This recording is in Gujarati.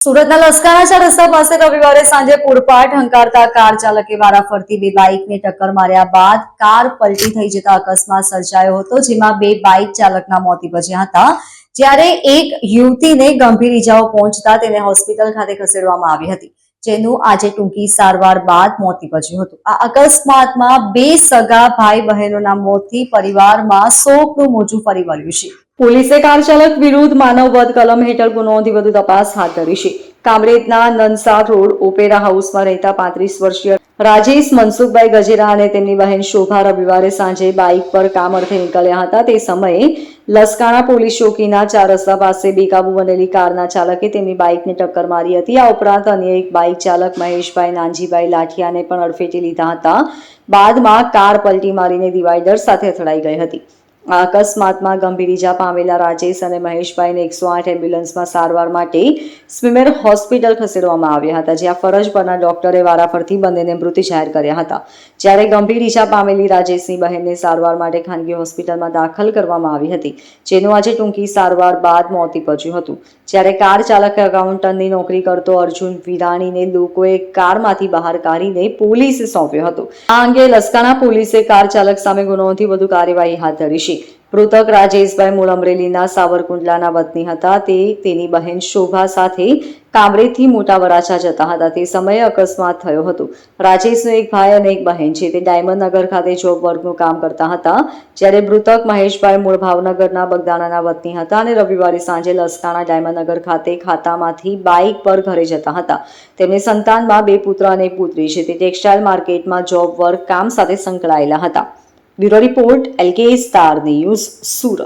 સુરતના લસકાણા રસ્તા પાસે રવિવારે સાંજે પૂરપાટ હંકારતા કાર ચાલકે વારાફરતી બે બાઇકને ટક્કર માર્યા બાદ કાર પલટી થઈ જતા અકસ્માત સર્જાયો હતો, જેમાં બે બાઇક ચાલકના મોત નીપજ્યા હતા, જ્યારે એક યુવતીને ગંભીર ઈજાઓ પહોંચતા તેને હોસ્પિટલ ખાતે ખસેડવામાં આવી હતી, જેનું આજે ટૂંકી સારવાર બાદ મોત નીપજ્યું હતું। આ અકસ્માતમાં બે સગા ભાઈ બહેનોના મોતથી પરિવારમાં શોકનું મોજું ફરી વળ્યું છે। પોલીસે કાર ચાલક વિરુદ્ધ માનવ વધ કલમ હેઠળ ગુનો નોંધી વધુ તપાસ હાથ ધરી છે। કામરેજના નનસાર રોડ ઓપેરા હાઉસમાં રહેતા 35 વર્ષીય રાજેશ મનસુખભાઈ ગજેરા અને તેમની બહેન શોભા રવિવારે સાંજે બાઇક પર કામ અર્થે નીકળ્યા હતા। તે સમયે લસકાણા પોલીસ ચોકીના 4 રસ્તા પાસે બેકાબુ બનેલી કારના ચાલકે તેમની બાઇકને ટક્કર મારી હતી। આ ઉપરાંત અન્ય એક બાઇક ચાલક મહેશભાઈ નાનજીભાઈ લાઠિયાને પણ અડફેટે લીધા હતા। બાદમાં કાર પલટી મારીને ડિવાઈડર સાથે અથડાઈ ગઈ હતી। આ અકસ્માતમાં ગંભીર ઈજા પામેલા રાજેશ અને મહેશભાઈને 108 એમ્બ્યુલન્સમાં સારવાર માટે સ્મીમેર હોસ્પિટલ ખસેડવામાં આવ્યા હતા, જ્યાં ફરજ પરના ડોક્ટરે વારાફરતી બંનેને મૃત જાહેર કર્યા હતા, જ્યારે ગંભીર ઈજા પામેલી રાજેશની બહેનને સારવાર માટે ખાનગી હોસ્પિટલમાં દાખલ કરવામાં આવી હતી, જેનું આજે ટૂંકી સારવાર બાદ મોત નીપજ્યું હતું। જ્યારે કાર ચાલકે એકાઉન્ટન્ટની નોકરી કરતો અર્જુન વિરાણીને લોકોએ કારમાંથી બહાર કાઢીને પોલીસે સોંપ્યો હતો। આ અંગે લસકાણા પોલીસે કાર ચાલક સામે ગુનો નોંધી વધુ કાર્યવાહી હાથ ધરી છે। મૃતક રાજેશભાઈ મૂળ અમરેલીના સાવરકુંડલાના વતની હતા। તે તેની બહેન શોભા સાથે કામરેજથી મોટા વરાછા જતા હતા। તે સમયે અકસ્માત થયો હતો। રાજેશનો એક ભાઈ અને એક બહેન છે, તે ડાયમંડ નગર ખાતે જોબ વર્કનું કામ કરતા હતા, જ્યારે મૃતક મહેશભાઈ મૂળ ભાવનગરના બગદાણાના વતની હતા અને રવિવારે સાંજે લસકાણા ડાયમંડ નગર ખાતે ખાતામાંથી બાઇક પર ઘરે જતા હતા। તેમની સંતાનમાં 2 પુત્ર અને એક પુત્રી છે। તે ટેક્સટાઇલ માર્કેટમાં જોબ વર્ક કામ સાથે સંકળાયેલા હતા। Bureau report LK star news Surat.